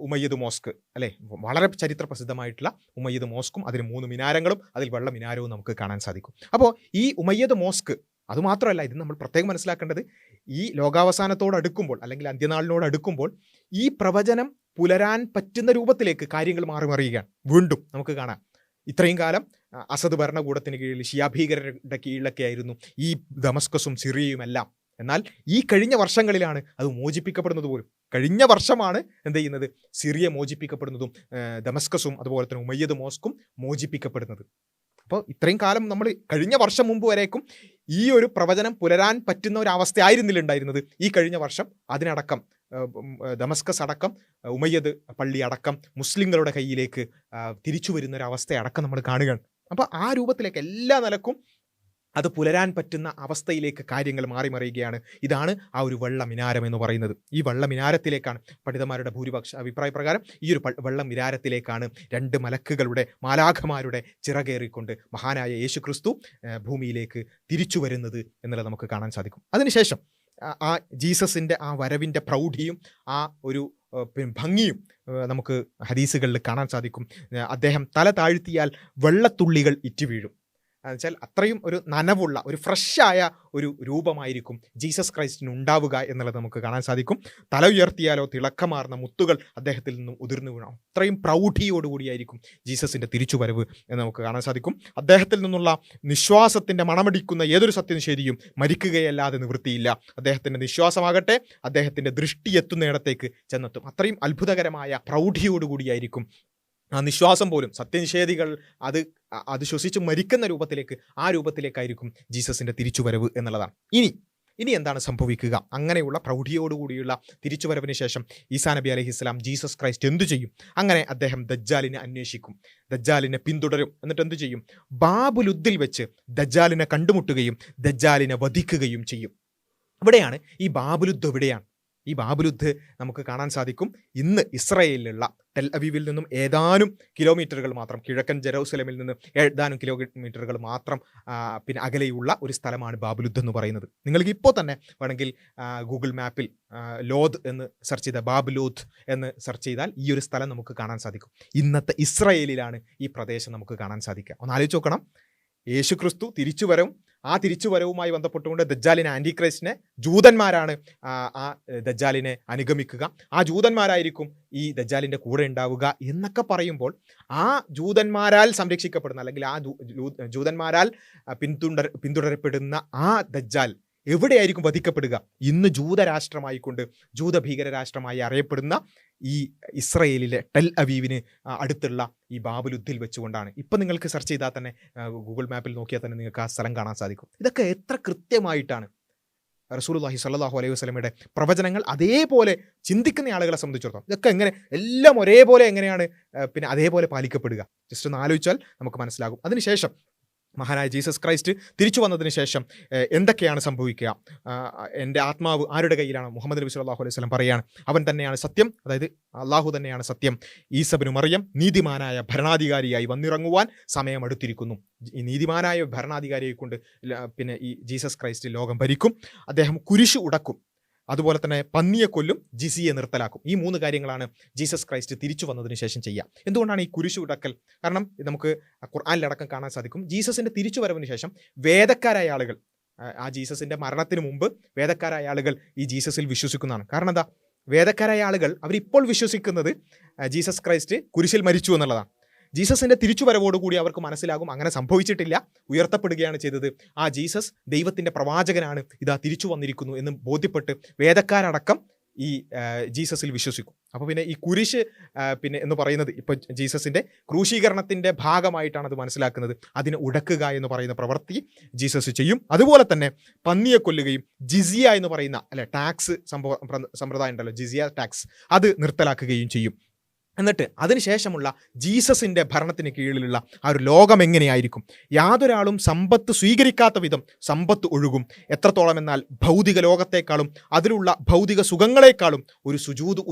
[SPEAKER 1] ഉമയ്യദ് മോസ്ക്, അല്ലേ, വളരെ ചരിത്ര പ്രസിദ്ധമായിട്ടുള്ള ഉമയ്യദ് മോസ്കും അതിന് 3 മിനാരങ്ങളും അതിൽ വെള്ള മിനാരവും നമുക്ക് കാണാൻ സാധിക്കും. അപ്പോൾ ഈ ഉമയ്യദ് മോസ്ക്, അതുമാത്രമല്ല, ഇത് നമ്മൾ പ്രത്യേകം മനസ്സിലാക്കേണ്ടത്, ഈ ലോകാവസാനത്തോടടുക്കുമ്പോൾ അല്ലെങ്കിൽ അന്ത്യനാളിനോടടുക്കുമ്പോൾ ഈ പ്രവചനം പുലരാൻ പറ്റുന്ന രൂപത്തിലേക്ക് കാര്യങ്ങൾ മാറി മറിയുകയാണ്. വീണ്ടും നമുക്ക് കാണാം, ഇത്രയും കാലം അസദ് ഭരണകൂടത്തിന് കീഴിൽ ഷിയാ ഭീകരരുടെ കീഴിലൊക്കെ ആയിരുന്നു ഈ ദമസ്കസും സിറിയയുമെല്ലാം. എന്നാൽ ഈ കഴിഞ്ഞ വർഷങ്ങളിലാണ് അത് മോചിപ്പിക്കപ്പെടുന്നത് പോലും. കഴിഞ്ഞ വർഷമാണ് എന്ത് ചെയ്യുന്നത്? സിറിയ മോചിപ്പിക്കപ്പെടുന്നതും ദമസ്കസും അതുപോലെ തന്നെ ഉമയ്യദ് മോസ്കും മോചിപ്പിക്കപ്പെടുന്നത്. അപ്പോൾ ഇത്രയും കാലം നമ്മൾ കഴിഞ്ഞ വർഷം മുമ്പ് വരേക്കും ഈ ഒരു പ്രവചനം പുലരാൻ പറ്റുന്ന ഒരു അവസ്ഥയായിരുന്നില്ല ഉണ്ടായിരുന്നത്. ഈ കഴിഞ്ഞ വർഷം അതിനടക്കം ദമസ്കസ് അടക്കം ഉമയ്യദ് പള്ളി അടക്കം മുസ്ലിങ്ങളുടെ കയ്യിലേക്ക് തിരിച്ചു വരുന്ന ഒരു അവസ്ഥയടക്കം നമ്മൾ കാണുകയാണ്. അപ്പോൾ ആ രൂപത്തിലേക്ക് എല്ലാ നിലക്കും അത് പുലരാൻ പറ്റുന്ന അവസ്ഥയിലേക്ക് കാര്യങ്ങൾ മാറി മറിയുകയാണ്. ഇതാണ് ആ ഒരു വെള്ള മിനാരം എന്ന് പറയുന്നത്. ഈ വെള്ള മിനാരത്തിലേക്കാണ് പണ്ഡിതന്മാരുടെ ഭൂരിപക്ഷ അഭിപ്രായ പ്രകാരം ഈ ഒരു വെള്ള മിനാരത്തിലേക്കാണ് 2 മലക്കുകളുടെ, മാലാഖമാരുടെ ചിറകേറിക്കൊണ്ട് മഹാനായ യേശു ക്രിസ്തു ഭൂമിയിലേക്ക് തിരിച്ചു വരുന്നത് എന്നുള്ളത് നമുക്ക് കാണാൻ സാധിക്കും. അതിനുശേഷം ആ ജീസസിൻ്റെ ആ വരവിൻ്റെ പ്രൗഢിയും ആ ഒരു ഭംഗിയും നമുക്ക് ഹദീസുകളിൽ കാണാൻ സാധിക്കും. അദ്ദേഹം തല താഴ്ത്തിയാൽ വെള്ളത്തുള്ളികൾ ഇറ്റി വീഴും. എന്നുവെച്ചാൽ അത്രയും ഒരു നനവുള്ള, ഒരു ഫ്രഷായ ഒരു രൂപമായിരിക്കും ജീസസ് ക്രൈസ്റ്റിന് ഉണ്ടാവുക എന്നുള്ളത് നമുക്ക് കാണാൻ സാധിക്കും. തല ഉയർത്തിയാലോ തിളക്കമാർന്ന മുത്തുകൾ അദ്ദേഹത്തിൽ നിന്നും ഉതിർന്നു വീണാം. അത്രയും പ്രൗഢിയോടുകൂടിയായിരിക്കും ജീസസിൻ്റെ തിരിച്ചുവരവ് എന്ന് നമുക്ക് കാണാൻ സാധിക്കും. അദ്ദേഹത്തിൽ നിന്നുള്ള നിശ്വാസത്തിൻ്റെ മണമടിക്കുന്ന ഏതൊരു സത്യനിഷേധിയും മരിക്കുകയല്ലാതെ നിവൃത്തിയില്ല. അദ്ദേഹത്തിൻ്റെ നിശ്വാസമാകട്ടെ അദ്ദേഹത്തിൻ്റെ ദൃഷ്ടി എത്തുന്നിടത്തേക്ക് ചെന്നെത്തും. അത്രയും അത്ഭുതകരമായ പ്രൗഢിയോടുകൂടിയായിരിക്കും ആ നിശ്വാസം പോലും. സത്യനിഷേധികൾ അത് ശ്വസിച്ച് മരിക്കുന്ന രൂപത്തിലേക്ക്, ആ രൂപത്തിലേക്കായിരിക്കും ജീസസിൻ്റെ തിരിച്ചുവരവ് എന്നുള്ളതാണ്. ഇനി എന്താണ് സംഭവിക്കുക? അങ്ങനെയുള്ള പ്രൗഢിയോടുകൂടിയുള്ള തിരിച്ചുവരവിന് ശേഷം ഈസാ നബി അലൈഹിസ്സലാം, ജീസസ് ക്രൈസ്റ്റ് എന്തു ചെയ്യും? അങ്ങനെ അദ്ദേഹം ദജ്ജാലിനെ അന്വേഷിക്കും, ദജ്ജാലിനെ പിന്തുടരും. എന്നിട്ട് എന്തു ചെയ്യും? ബാബുലുദ്ദിൽ വെച്ച് ദജ്ജാലിനെ കണ്ടുമുട്ടുകയും ദജ്ജാലിനെ വധിക്കുകയും ചെയ്യും. ഇവിടെയാണ് ഈ ബാബുലുദ് എവിടെയാണ്? ഈ ബാബുൽ യുദ്ധ് നമുക്ക് കാണാൻ സാധിക്കും ഇന്ന് ഇസ്രയേലിലുള്ള ടെൽ അവീവിൽ നിന്നും ഏതാനും കിലോമീറ്ററുകൾ മാത്രം, കിഴക്കൻ ജെറൂസലമിൽ നിന്ന് ഏതാനും കിലോമീറ്ററുകൾ മാത്രം പിന്നെ അകലെയുള്ള ഒരു സ്ഥലമാണ് ബാബുൽ യുദ്ധ് എന്ന് പറയുന്നത്. നിങ്ങൾക്ക് ഇപ്പോൾ തന്നെ വേണമെങ്കിൽ ഗൂഗിൾ മാപ്പിൽ ലോദ് എന്ന് സെർച്ച് ചെയ്താൽ, ബാബുലോത്ത് എന്ന് സെർച്ച് ചെയ്താൽ ഈ ഒരു സ്ഥലം നമുക്ക് കാണാൻ സാധിക്കും. ഇന്നത്തെ ഇസ്രയേലിലാണ് ഈ പ്രദേശം നമുക്ക് കാണാൻ സാധിക്കുക. ഒന്ന് ആലോചിച്ച് നോക്കണം, യേശു ക്രിസ്തു തിരിച്ചുവരവും ആ തിരിച്ചുവരവുമായി ബന്ധപ്പെട്ടുകൊണ്ട് ദജ്ജാലിനെ, ആൻറ്റിക്രൈസ്റ്റിനെ ജൂതന്മാരാണ് ആ ദജ്ജാലിനെ അനുഗമിക്കുക, ആ ജൂതന്മാരായിരിക്കും ഈ ദജ്ജാലിൻ്റെ കൂടെ ഉണ്ടാവുക എന്നൊക്കെ പറയുമ്പോൾ ആ ജൂതന്മാരാൽ സംരക്ഷിക്കപ്പെടുന്ന അല്ലെങ്കിൽ ആ ജൂതന്മാരാൽ പിന്തുടരപ്പെടുന്ന ആ ദജ്ജാൽ എവിടെയായിരിക്കും വധിക്കപ്പെടുക? ഇന്ന് ജൂതരാഷ്ട്രമായിക്കൊണ്ട്, ജൂതഭീകര രാഷ്ട്രമായി അറിയപ്പെടുന്ന ഈ ഇസ്രയേലിലെ ടെൽ അവീവിന് അടുത്തുള്ള ഈ ബാബുൽ യുദ്ധിൽ വെച്ചുകൊണ്ടാണ്. ഇപ്പം നിങ്ങൾക്ക് സെർച്ച് ചെയ്താൽ തന്നെ, ഗൂഗിൾ മാപ്പിൽ നോക്കിയാൽ തന്നെ നിങ്ങൾക്ക് ആ സ്ഥലം കാണാൻ സാധിക്കും. ഇതൊക്കെ എത്ര കൃത്യമായിട്ടാണ് റസൂലുള്ളാഹി സ്വല്ലല്ലാഹു അലൈഹി വസല്ലമയുടെ പ്രവചനങ്ങൾ അതേപോലെ ചിന്തിക്കുന്ന ആളുകളെ സംബന്ധിച്ചിടത്തോളം ഇതൊക്കെ എങ്ങനെ എല്ലാം ഒരേപോലെ എങ്ങനെയാണ് പിന്നെ അതേപോലെ പാലിക്കപ്പെടുക? ജസ്റ്റ് ഒന്ന് ആലോചിച്ചാൽ നമുക്ക് മനസ്സിലാകും. അതിനുശേഷം മഹാനായ ജീസസ് ക്രൈസ്റ്റ് തിരിച്ചു വന്നതിന് ശേഷം എന്തൊക്കെയാണ് സംഭവിക്കുക? എൻ്റെ ആത്മാവ് ആരുടെ കയ്യിലാണ്? മുഹമ്മദ് നബി സല്ലല്ലാഹു അലൈഹി വസല്ലം പറയുകയാണ്, അവൻ തന്നെയാണ് സത്യം, അതായത് അള്ളാഹു തന്നെയാണ് സത്യം. ഈസ ഇബ്നു മറിയം നീതിമാനായ ഭരണാധികാരിയായി വന്നിറങ്ങുവാൻ സമയമെടുത്തിരിക്കുന്നു. ഈ നീതിമാനായ ഭരണാധികാരിയെ കൊണ്ട് പിന്നെ ഈ ജീസസ് ക്രൈസ്റ്റ് ലോകം ഭരിക്കും. അദ്ദേഹം കുരിശ് ഉടക്കും, അതുപോലെ തന്നെ പന്നിയെ കൊല്ലും, ജിസിയെ നിർത്തലാക്കും. ഈ 3 കാര്യങ്ങളാണ് ജീസസ് ക്രൈസ്റ്റ് തിരിച്ചു വന്നതിന് ശേഷം ചെയ്യുക. എന്തുകൊണ്ടാണ് ഈ കുരിശു ഉടക്കൽ? കാരണം നമുക്ക് ഖുർആനിലടക്കം കാണാൻ സാധിക്കും, ജീസസിന്റെ തിരിച്ചുവരവിന് ശേഷം വേദക്കാരായ ആളുകൾ, ആ ജീസസിന്റെ മരണത്തിന് മുമ്പ് വേദക്കാരായ ആളുകൾ ഈ ജീസസിൽ വിശ്വസിക്കുന്നതാണ്. കാരണം എന്താ? വേദക്കാരായ ആളുകൾ അവരിപ്പോൾ വിശ്വസിക്കുന്നത് ജീസസ് ക്രൈസ്റ്റ് കുരിശിൽ മരിച്ചു എന്നുള്ളതാണ്. ജീസസിന്റെ തിരിച്ചുവരവോടുകൂടി അവർക്ക് മനസ്സിലാകും അങ്ങനെ സംഭവിച്ചിട്ടില്ല, ഉയർത്തപ്പെടുകയാണ് ചെയ്തത്. ആ ജീസസ് ദൈവത്തിന്റെ പ്രവാചകനാണ്, ഇതാ തിരിച്ചു വന്നിരിക്കുന്നു എന്ന് ബോധ്യപ്പെട്ട് വേദക്കാരടക്കം ഈ ജീസസിൽ വിശ്വസിക്കും. അപ്പോൾ പിന്നെ ഈ കുരിശ് പിന്നെ എന്ന് പറയുന്നത് ഇപ്പോൾ ജീസസിന്റെ ക്രൂശീകരണത്തിന്റെ ഭാഗമായിട്ടാണ് അത് മനസ്സിലാക്കുന്നത്. അതിനെ ഉടക്കുക എന്ന് പറയുന്ന പ്രവൃത്തി ജീസസ് ചെയ്യും. അതുപോലെ തന്നെ പന്നിയെ കൊല്ലുകയും ജിസിയ എന്ന് പറയുന്ന ടാക്സ് സമ്പ്രദായം ഉണ്ടല്ലോ, ജിസിയ ടാക്സ്, അത് നിർത്തലാക്കുകയും ചെയ്യും. എന്നിട്ട് അതിനുശേഷമുള്ള ജീസസിൻ്റെ ഭരണത്തിന് കീഴിലുള്ള ആ ഒരു ലോകം എങ്ങനെയായിരിക്കും? യാതൊരാളും സമ്പത്ത് സ്വീകരിക്കാത്ത വിധം സമ്പത്ത് ഒഴുകും. എത്രത്തോളം എന്നാൽ ഭൗതിക ലോകത്തെക്കാളും അതിലുള്ള ഭൗതിക സുഖങ്ങളെക്കാളും ഒരു സുജൂദ്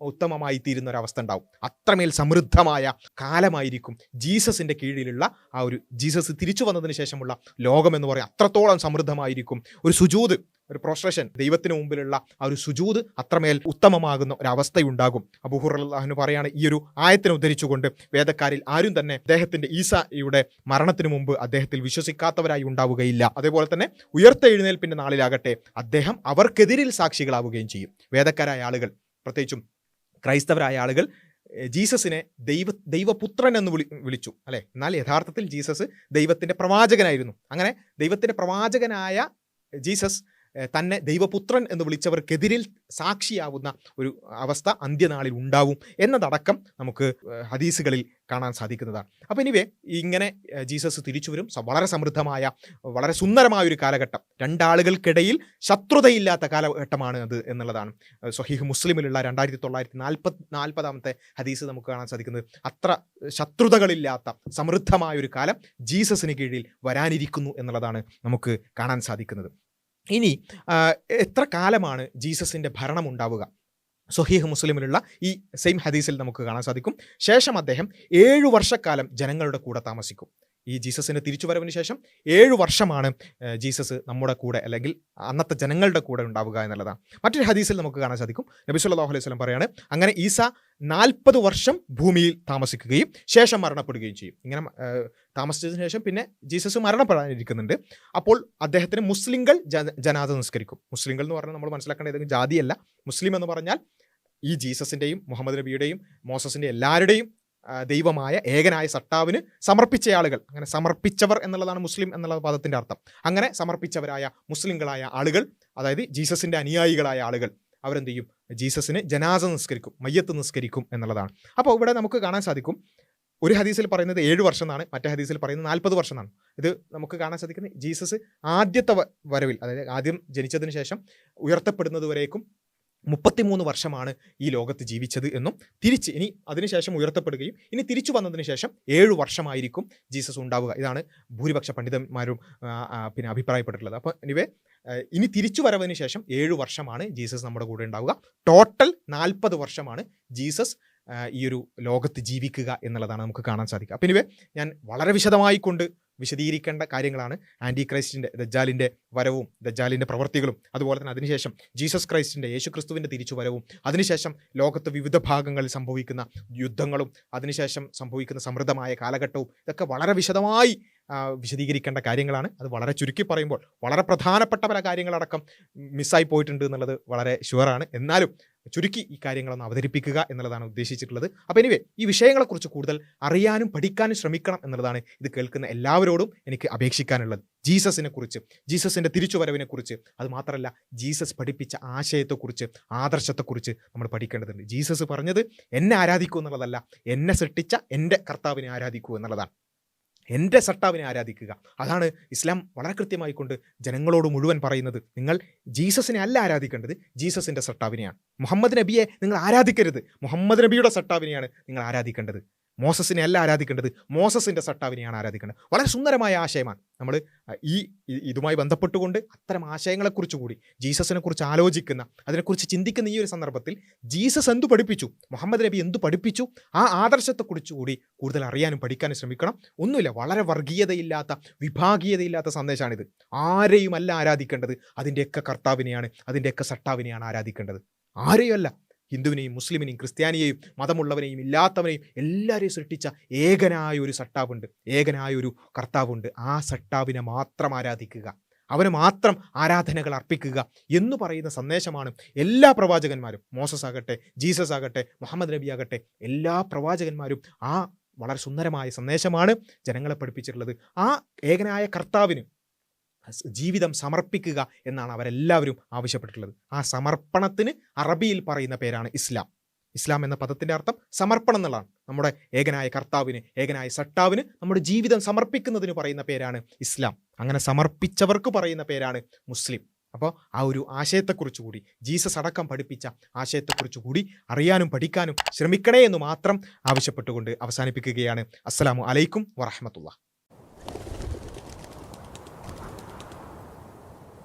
[SPEAKER 1] ഉത്തമമായി തീരുന്ന ഒരവസ്ഥ ഉണ്ടാവും. അത്രമേൽ സമൃദ്ധമായ കാലമായിരിക്കും ജീസസിൻ്റെ കീഴിലുള്ള ആ ഒരു ജീസസ് തിരിച്ചു വന്നതിന് ശേഷമുള്ള ലോകം എന്ന് പറയാം. അത്രത്തോളം സമൃദ്ധമായിരിക്കും. ഒരു സുജൂദ്, ഒരു പ്രോസ്ട്രേഷൻ, ദൈവത്തിന് മുമ്പിലുള്ള ആ ഒരു സുജൂദ് അത്രമേൽ ഉത്തമമാകുന്ന ഒരവസ്ഥയുണ്ടാകും. അബൂ ഹുറൈറ റളിയല്ലാഹു അൻഹു പറയാണ്, ഈ ഒരു ആയത്തിനെ ഉദ്ധരിച്ചുകൊണ്ട്, വേദക്കാരിൽ ആരും തന്നെ അദ്ദേഹത്തിന്റെ ഈസയുടെ മരണത്തിന് മുമ്പ് അദ്ദേഹത്തിൽ വിശ്വസിക്കാത്തവരായി ഉണ്ടാവുകയില്ല. അതേപോലെ തന്നെ ഉയർത്തെഴുന്നേൽപ്പിന്റെ നാളിലാകട്ടെ അദ്ദേഹം അവർക്കെതിരിൽ സാക്ഷികളാവുകയും ചെയ്യും. വേദക്കാരായ ആളുകൾ, പ്രത്യേകിച്ചും ക്രൈസ്തവരായ ആളുകൾ ജീസസിനെ ദൈവപുത്രൻ എന്ന് വിളിച്ചു അല്ലെ. എന്നാൽ യഥാർത്ഥത്തിൽ ജീസസ് ദൈവത്തിന്റെ പ്രവാചകനായിരുന്നു. അങ്ങനെ ദൈവത്തിന്റെ പ്രവാചകനായ ജീസസ് തന്നെ ദൈവപുത്രൻ എന്ന് വിളിച്ചവർക്കെതിരിൽ സാക്ഷിയാവുന്ന ഒരു അവസ്ഥ അന്ത്യനാളിൽ ഉണ്ടാവും എന്നതടക്കം നമുക്ക് ഹദീസുകളിൽ കാണാൻ സാധിക്കുന്നതാണ്. അപ്പോൾ എനിവേ ഇങ്ങനെ ജീസസ് തിരിച്ചു വരും. വളരെ സമൃദ്ധമായ, വളരെ സുന്ദരമായ ഒരു കാലഘട്ടം, രണ്ടാളുകൾക്കിടയിൽ ശത്രുതയില്ലാത്ത കാലഘട്ടമാണ് അത് എന്നുള്ളതാണ് സ്വഹീഹ് മുസ്ലിമിലുള്ള 2940 ഹദീസ് നമുക്ക് കാണാൻ സാധിക്കുന്നത്. അത്ര ശത്രുതകളില്ലാത്ത സമൃദ്ധമായ ഒരു കാലം ജീസസിന് കീഴിൽ വരാനിരിക്കുന്നു എന്നുള്ളതാണ് നമുക്ക് കാണാൻ സാധിക്കുന്നത്. ഇനി എത്ര കാലമാണ് ജീസസിൻ്റെ ഭരണം ഉണ്ടാവുക? സ്വഹീഹ് മുസ്ലിമിലുള്ള ഈ സെയിം ഹദീസിൽ നമുക്ക് കാണാൻ സാധിക്കും, ശേഷം അദ്ദേഹം 7 വർഷക്കാലം ജനങ്ങളുടെ കൂടെ താമസിക്കും. ഈ ജീസസിൻ്റെ തിരിച്ചുവരവിന് ശേഷം 7 വർഷമാണ് ജീസസ് നമ്മുടെ കൂടെ, അല്ലെങ്കിൽ അന്നത്തെ ജനങ്ങളുടെ കൂടെ ഉണ്ടാവുക എന്നുള്ളതാണ്. മറ്റൊരു ഹദീസിൽ നമുക്ക് കാണാൻ സാധിക്കും, നബി സല്ലല്ലാഹു അലൈഹി വസല്ലം പറയാണ്, അങ്ങനെ ഈസ 40 വർഷം ഭൂമിയിൽ താമസിക്കുകയും ശേഷം മരണപ്പെടുകയും ചെയ്യും. ഇങ്ങനെ താമസിച്ചതിന് ശേഷം പിന്നെ ജീസസ് മരണപ്പെടാനിരിക്കുന്നുണ്ട്. അപ്പോൾ അദ്ദേഹത്തിന് മുസ്ലിങ്ങൾ ജനാസ നിസ്കരിക്കും. മുസ്ലിങ്ങൾ എന്ന് പറഞ്ഞാൽ നമ്മൾ മനസ്സിലാക്കേണ്ട ഏതെങ്കിലും ജാതിയല്ല. മുസ്ലിം എന്ന് പറഞ്ഞാൽ ഈ ജീസസിൻ്റെയും മുഹമ്മദ് നബിയുടെയും മോസസിൻ്റെ എല്ലാവരുടെയും ദൈവമായ ഏകനായ സട്ടാവിന് സമർപ്പിച്ച ആളുകൾ, അങ്ങനെ സമർപ്പിച്ചവർ എന്നുള്ളതാണ് മുസ്ലിം എന്നുള്ള പദത്തിൻ്റെ അർത്ഥം. അങ്ങനെ സമർപ്പിച്ചവരായ മുസ്ലിങ്ങളായ ആളുകൾ, അതായത് ജീസസിൻ്റെ അനുയായികളായ ആളുകൾ, അവരെന്ത് ചെയ്യും? ജീസസിന് ജനാസ നിസ്കരിക്കും, മയ്യത്ത് നിസ്കരിക്കും എന്നുള്ളതാണ്. അപ്പോൾ ഇവിടെ നമുക്ക് കാണാൻ സാധിക്കും, ഒരു ഹദീസിൽ പറയുന്നത് 7 വർഷം എന്നാണ്, മറ്റേ ഹദീസിൽ പറയുന്നത് 40 വർഷം എന്നാണ്. ഇത് നമുക്ക് കാണാൻ സാധിക്കുന്നത് ജീസസ് ആദ്യത്തെ വരവിൽ, അതായത് ആദ്യം ജനിച്ചതിന് ശേഷം ഉയർത്തപ്പെടുന്നത് വരേക്കും 33 വർഷമാണ് ഈ ലോകത്ത് ജീവിച്ചത് എന്നും, തിരിച്ച് ഇനി അതിനുശേഷം ഉയർത്തപ്പെടുകയും ഇനി തിരിച്ചു വന്നതിന് ശേഷം 7 വർഷമായിരിക്കും ജീസസ് ഉണ്ടാവുക. ഇതാണ് ഭൂരിപക്ഷ പണ്ഡിതന്മാരും പിന്നെ അഭിപ്രായപ്പെട്ടിട്ടുള്ളത്. അപ്പോൾ എനിവേ ഇനി തിരിച്ചു വരവിന് ശേഷം 7 വർഷമാണ് ജീസസ് നമ്മുടെ കൂടെ ഉണ്ടാവുക. ടോട്ടൽ 40 വർഷമാണ് ജീസസ് ഈ ഒരു ലോകത്ത് ജീവിക്കുക എന്നുള്ളതാണ് നമുക്ക് കാണാൻ സാധിക്കുക. അപ്പം ഇനിവേ ഞാൻ വളരെ വിശദീകരിക്കേണ്ട കാര്യങ്ങളാണ് ആൻറ്റി ക്രൈസ്റ്റിൻ്റെ ദജ്ജാലിൻ്റെ വരവും ദജ്ജാലിൻ്റെ പ്രവർത്തികളും, അതുപോലെ തന്നെ അതിനുശേഷം ജീസസ് ക്രൈസ്റ്റിൻ്റെ യേശുക്രിസ്തുവിൻ്റെ തിരിച്ചുവരവും, അതിനുശേഷം ലോകത്ത് വിവിധ ഭാഗങ്ങളിൽ സംഭവിക്കുന്ന യുദ്ധങ്ങളും, അതിനുശേഷം സംഭവിക്കുന്ന സമൃദ്ധമായ കാലഘട്ടവും, ഇതൊക്കെ വളരെ വിശദമായി വിശദീകരിക്കേണ്ട കാര്യങ്ങളാണ്. അത് വളരെ ചുരുക്കി പറയുമ്പോൾ വളരെ പ്രധാനപ്പെട്ട പല കാര്യങ്ങളടക്കം മിസ്സായി പോയിട്ടുണ്ട് എന്നുള്ളത് വളരെ ഷുവറാണ്. എന്നാലും ചുരുക്കി ഈ കാര്യങ്ങളൊന്ന് അവതരിപ്പിക്കുക എന്നുള്ളതാണ് ഉദ്ദേശിച്ചിട്ടുള്ളത്. അപ്പോൾ എനിവേ ഈ വിഷയങ്ങളെക്കുറിച്ച് കൂടുതൽ അറിയാനും പഠിക്കാനും ശ്രമിക്കണം എന്നുള്ളതാണ് ഇത് കേൾക്കുന്ന എല്ലാവരോടും എനിക്ക് അപേക്ഷിക്കാനുള്ളത്. ജീസസിനെ കുറിച്ച്, ജീസസിൻ്റെ തിരിച്ചുവരവിനെക്കുറിച്ച്, അത് മാത്രമല്ല ജീസസ് പഠിപ്പിച്ച ആശയത്തെക്കുറിച്ച്, ആദർശത്തെക്കുറിച്ച് നമ്മൾ പഠിക്കേണ്ടതുണ്ട്. ജീസസ് പറഞ്ഞത് എന്നെ ആരാധിക്കൂ എന്നുള്ളതല്ല, എന്നെ സൃഷ്ടിച്ച എൻ്റെ കർത്താവിനെ ആരാധിക്കൂ എന്നുള്ളതാണ്. എൻ്റെ സട്ടാവിനെ ആരാധിക്കുക. അതാണ് ഇസ്ലാം വളരെ കൃത്യമായിക്കൊണ്ട് ജനങ്ങളോട് മുഴുവൻ പറയുന്നത്. നിങ്ങൾ ജീസസിനെ അല്ല ആരാധിക്കേണ്ടത്, ജീസസിൻ്റെ സട്ടാവിനെയാണ്. മുഹമ്മദ് നബിയെ നിങ്ങൾ ആരാധിക്കരുത്, മുഹമ്മദ് നബിയുടെ സട്ടാവിനെയാണ് നിങ്ങൾ ആരാധിക്കേണ്ടത്. മോസസിനെ അല്ല ആരാധിക്കേണ്ടത്, മോസസിൻ്റെ സട്ടാവിനെയാണ് ആരാധിക്കേണ്ടത്. വളരെ സുന്ദരമായ ആശയമാണ്. നമ്മൾ ഇതുമായി ബന്ധപ്പെട്ടുകൊണ്ട് അത്തരം ആശയങ്ങളെക്കുറിച്ച് കൂടി, ജീസസിനെ കുറിച്ച് ആലോചിക്കുന്ന, അതിനെക്കുറിച്ച് ചിന്തിക്കുന്ന ഈ ഒരു സന്ദർഭത്തിൽ ജീസസ് എന്തു പഠിപ്പിച്ചു, മുഹമ്മദ് നബി എന്തു പഠിപ്പിച്ചു, ആ ആദർശത്തെക്കുറിച്ച് കൂടി കൂടുതൽ അറിയാനും പഠിക്കാനും ശ്രമിക്കണം. ഒന്നുമില്ല, വളരെ വർഗീയതയില്ലാത്ത, വിഭാഗീയതയില്ലാത്ത സന്ദേശമാണിത്. ആരെയും അല്ല ആരാധിക്കേണ്ടത്, അതിൻ്റെയൊക്കെ കർത്താവിനെയാണ്, അതിൻ്റെയൊക്കെ സട്ടാവിനെയാണ് ആരാധിക്കേണ്ടത്. ആരെയും അല്ല. ഹിന്ദുവിനെയും മുസ്ലിമിനെയും ക്രിസ്ത്യാനിയെയും മതമുള്ളവനെയും ഇല്ലാത്തവനെയും എല്ലാവരെയും സൃഷ്ടിച്ച ഏകനായ ഒരു സട്ടാവുണ്ട്, ഏകനായ ഒരു കർത്താവുണ്ട്. ആ സട്ടാവിനെ മാത്രം ആരാധിക്കുക, അവന് മാത്രം ആരാധനകൾ അർപ്പിക്കുക എന്ന് പറയുന്ന സന്ദേശമാണ് എല്ലാ പ്രവാചകന്മാരും, മോസസ് ആകട്ടെ, ജീസസ് ആകട്ടെ, മുഹമ്മദ് നബി ആകട്ടെ, എല്ലാ പ്രവാചകന്മാരും ആ വളരെ സുന്ദരമായ സന്ദേശമാണ് ജനങ്ങളെ പഠിപ്പിച്ചിട്ടുള്ളത്. ആ ഏകനായ കർത്താവിന് ജീവിതം സമർപ്പിക്കുക എന്നാണ് അവരെല്ലാവരും ആവശ്യപ്പെട്ടിട്ടുള്ളത്. ആ സമർപ്പണത്തിന് അറബിയിൽ പറയുന്ന പേരാണ് ഇസ്ലാം. ഇസ്ലാം എന്ന പദത്തിൻ്റെ അർത്ഥം സമർപ്പണം എന്നുള്ളതാണ്. നമ്മുടെ ഏകനായ കർത്താവിന്, ഏകനായ സട്ടാവിന് നമ്മുടെ ജീവിതം സമർപ്പിക്കുന്നതിന് പറയുന്ന പേരാണ് ഇസ്ലാം. അങ്ങനെ സമർപ്പിച്ചവർക്ക് പറയുന്ന പേരാണ് മുസ്ലിം. അപ്പോൾ ആ ഒരു ആശയത്തെക്കുറിച്ച് കൂടി, ജീസസ് അടക്കം പഠിപ്പിച്ച ആശയത്തെക്കുറിച്ച് കൂടി അറിയാനും പഠിക്കാനും ശ്രമിക്കണേ എന്ന് മാത്രം ആവശ്യപ്പെട്ടുകൊണ്ട് അവസാനിപ്പിക്കുകയാണ്. അസ്സലാമു അലൈക്കും വറഹ്മത്തുള്ളാഹി.